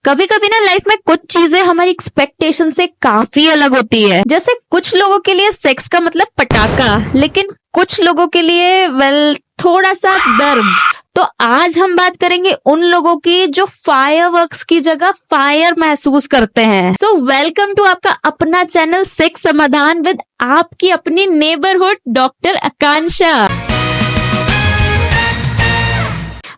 कभी कभी ना लाइफ में कुछ चीजें हमारी एक्सपेक्टेशन से काफी अलग होती है। जैसे कुछ लोगों के लिए सेक्स का मतलब पटाखा, लेकिन कुछ लोगों के लिए थोड़ा सा दर्द। तो आज हम बात करेंगे उन लोगों की जो फायरवर्क्स की जगह फायर महसूस करते हैं। सो वेलकम टू आपका अपना चैनल सेक्स समाधान विद आपकी अपनी नेबरहुड डॉक्टर आकांक्षा।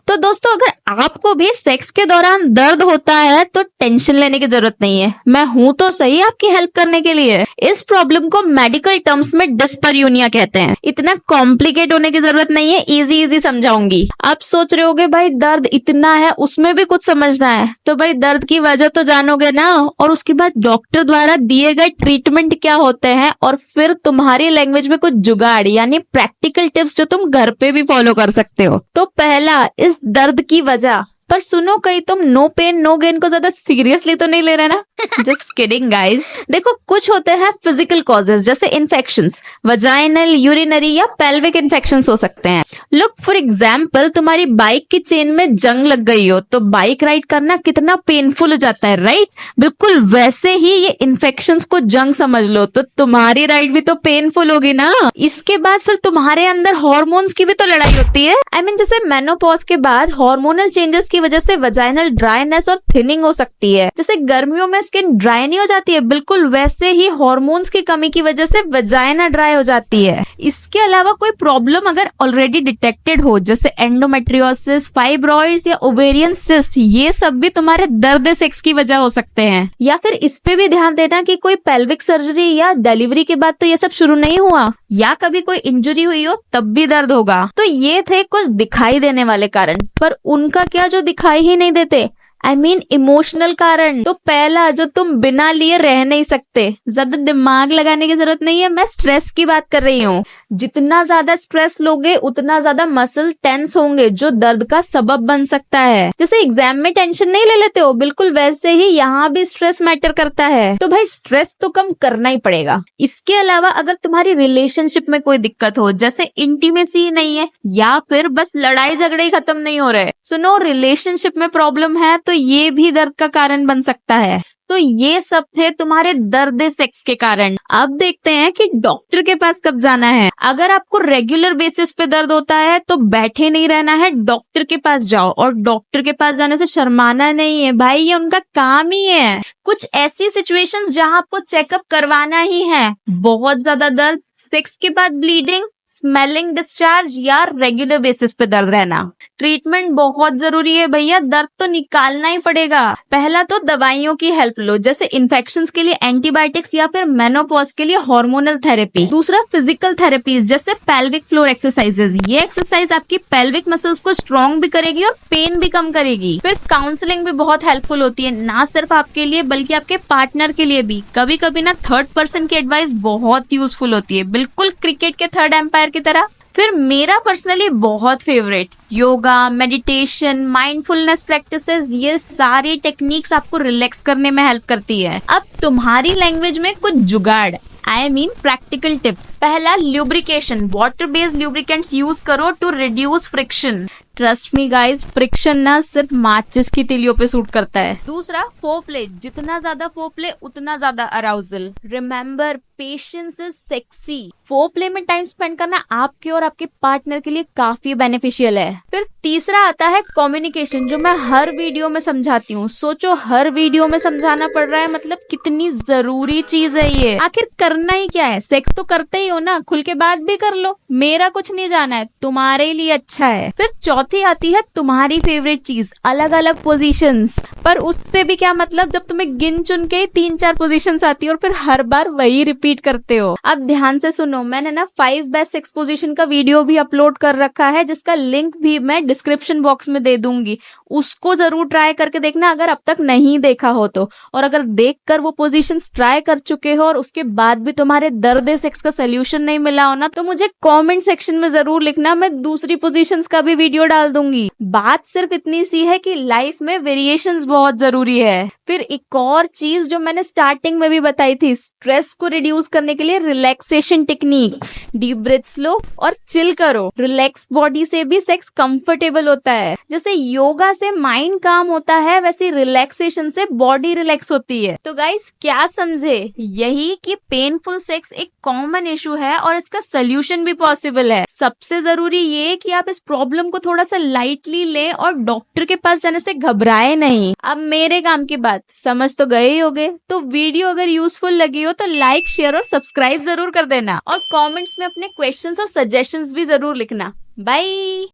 तो दोस्तों, अगर आपको भी सेक्स के दौरान दर्द होता है तो टेंशन लेने की जरूरत नहीं है। मैं हूं तो सही आपकी हेल्प करने के लिए। इस प्रॉब्लम को मेडिकल टर्म्स में डिस्परयूनिया कहते हैं। इतना कॉम्प्लिकेट होने की जरूरत नहीं है, इजी समझाऊंगी। आप सोच रहे होगे भाई दर्द इतना है, उसमें भी कुछ समझना है। तो भाई दर्द की वजह तो जानोगे ना, और उसके बाद डॉक्टर द्वारा दिए गए ट्रीटमेंट क्या होते हैं, और फिर तुम्हारी लैंग्वेज में कुछ जुगाड़ यानी प्रैक्टिकल टिप्स जो तुम घर पे भी फॉलो कर सकते हो। तो पहला, इस दर्द की वजह। पर सुनो, कहीं तुम नो पेन नो गेन को ज्यादा सीरियसली तो नहीं ले रहे ना? Just kidding guys. देखो, कुछ होते हैं फिजिकल कॉजेज जैसे इन्फेक्शंस, वजाइनल, यूरिनरी या पेल्विक इन्फेक्शंस हो सकते हैं। लुक फॉर एग्जांपल, तुम्हारी बाइक की चेन में जंग लग गई हो तो बाइक राइड करना कितना पेनफुल हो जाता है, राइट? बिल्कुल वैसे ही ये इन्फेक्शंस को जंग समझ लो तो तुम्हारी राइड भी तो पेनफुल होगी ना। इसके बाद फिर तुम्हारे अंदर हॉर्मोन्स की भी तो लड़ाई होती है। आई मीन जैसे मेनोपॉज के बाद हार्मोनल चेंजेस की वजह से वजाइनल ड्राइनेस और थिनिंग हो सकती है। जैसे गर्मियों में स्किन ड्राई नहीं हो जाती है, बिल्कुल वैसे ही हार्मोन्स की कमी की वजह से वजाइना ड्राई हो जाती है। इसके अलावा कोई प्रॉब्लम अगर ऑलरेडी डिटेक्टेड हो, जैसे एंडोमेट्रियोसिस, फाइब्रॉइड्स या ओवेरियन सिस्ट, ये सब भी तुम्हारे दर्द सेक्स की वजह हो सकते हैं। या फिर इस पे भी ध्यान देना कि कोई पेल्विक सर्जरी या डिलीवरी के बाद तो ये सब शुरू नहीं हुआ, या कभी कोई इंजरी हुई हो तब भी दर्द होगा। तो ये थे कुछ दिखाई देने वाले कारण, पर उनका क्या जो दिखाई ही नहीं देते, आई मीन इमोशनल कारण। तो पहला, जो तुम बिना लिए रह नहीं सकते। ज्यादा दिमाग लगाने की जरूरत नहीं है, मैं स्ट्रेस की बात कर रही हूँ। जितना ज्यादा स्ट्रेस लोगे उतना ज्यादा मसल टेंस होंगे, जो दर्द का सबब बन सकता है। जैसे एग्जाम में टेंशन नहीं ले लेते हो, बिल्कुल वैसे ही यहाँ भी स्ट्रेस मैटर करता है। तो भाई स्ट्रेस तो कम करना ही पड़ेगा। इसके अलावा अगर तुम्हारी रिलेशनशिप में कोई दिक्कत हो, जैसे इंटीमेसी नहीं है, या फिर बस लड़ाई झगड़े ही खत्म नहीं हो रहे, सुनो रिलेशनशिप में प्रॉब्लम है तो ये भी दर्द का कारण बन सकता है। तो ये सब थे तुम्हारे दर्द सेक्स के कारण। अब देखते हैं कि डॉक्टर के पास कब जाना है। अगर आपको रेगुलर बेसिस पे दर्द होता है तो बैठे नहीं रहना है, डॉक्टर के पास जाओ। और डॉक्टर के पास जाने से शर्माना नहीं है भाई, ये उनका काम ही है। कुछ ऐसी सिचुएशंस जहां आपको चेकअप करवाना ही है, बहुत ज्यादा दर्द, सेक्स के बाद ब्लीडिंग, स्मेलिंग डिस्चार्ज या रेगुलर बेसिस पे दर्द रहना। ट्रीटमेंट बहुत जरूरी है भैया, दर्द तो निकालना ही पड़ेगा। पहला तो दवाइयों की हेल्प लो, जैसे इन्फेक्शंस के लिए एंटीबायोटिक्स या फिर मेनोपॉज के लिए हार्मोनल थेरेपी। दूसरा फिजिकल थेरेपीज जैसे पेल्विक फ्लोर एक्सरसाइजेज। ये एक्सरसाइज आपकी पेल्विक मसल्स को स्ट्रॉन्ग भी करेगी और पेन भी कम करेगी। फिर काउंसलिंग भी बहुत हेल्पफुल होती है, ना सिर्फ आपके लिए बल्कि आपके पार्टनर के लिए भी। कभी कभी ना थर्ड पर्सन की एडवाइस बहुत यूजफुल होती है, बिल्कुल क्रिकेट के थर्ड एम्पायर की तरह। फिर मेरा पर्सनली बहुत favourite yoga, meditation, mindfulness practices, ये सारी टेक्निक्स आपको रिलैक्स करने में हेल्प करती है। अब तुम्हारी लैंग्वेज में कुछ जुगाड़, आई मीन प्रैक्टिकल टिप्स। पहला, lubrication. Water based lubricants use करो to reduce friction. Trust me guys, friction ना सिर्फ माचिस की तिलियों पे सूट करता है। दूसरा, फोरप्ले। जितना ज्यादा फोरप्ले उतना ज्यादा arousal. Remember, patience is sexy. Foreplay में टाइम स्पेंड करना आपके और आपके पार्टनर के लिए काफी बेनिफिशियल है। फिर तीसरा आता है कम्युनिकेशन, जो मैं हर वीडियो में समझाती हूँ। सोचो, हर वीडियो में समझाना पड़ रहा है, मतलब कितनी जरूरी चीज है ये। आखिर करना ही क्या है, सेक्स तो करते ही हो ना, खुल के बात भी कर लो। मेरा कुछ नहीं जाना है, तुम्हारे लिए अच्छा है। फिर चौथी आती है तुम्हारी फेवरेट चीज, अलग अलग पोजीशंस। पर उससे भी क्या मतलब, जब तुम्हें गिन चुन के 3-4 पोजीशंस आती है और फिर हर बार वही रिपीट करते हो। अब ध्यान से सुनो, मैंने ना 5 बेस्ट सेक्स पोजीशन का वीडियो भी अपलोड कर रखा है, जिसका लिंक भी मैं डिस्क्रिप्शन बॉक्स में दे दूंगी। उसको जरूर ट्राई करके देखना अगर अब तक नहीं देखा हो तो। और अगर देखकर वो पोजीशंस ट्राई कर चुके हो और उसके बाद भी तुम्हारे दर्द सेक्स का सोल्यूशन नहीं मिला हो ना, तो मुझे कमेंट सेक्शन में जरूर लिखना, मैं दूसरी पोजीशंस का भी वीडियो डाल दूंगी। बात सिर्फ इतनी सी है कि लाइफ में वेरिएशंस बहुत जरूरी है। फिर एक और चीज जो मैंने स्टार्टिंग में भी बताई थी, स्ट्रेस को रिड्यूस यूज करने के लिए रिलैक्सेशन टेक्निक्स। डीप ब्रेथ्स लो और चिल करो। रिलैक्स बॉडी से भी सेक्स कंफर्टेबल होता है। जैसे योगा से माइंड काम होता है, वैसे रिलैक्सेशन से बॉडी रिलैक्स होती है। तो गाइस क्या समझे? यही कि पेनफुल सेक्स एक कॉमन इशू है और इसका सोल्यूशन भी पॉसिबल है। सबसे जरूरी ये कि आप इस प्रॉब्लम को थोड़ा सा लाइटली लें और डॉक्टर के पास जाने से घबराए नहीं। अब मेरे काम की बात समझ तो गए ही होगे। तो वीडियो अगर यूजफुल लगी हो तो लाइक, शेयर और सब्सक्राइब जरूर कर देना और कमेंट्स में अपने क्वेश्चंस और सजेशंस भी जरूर लिखना। बाय।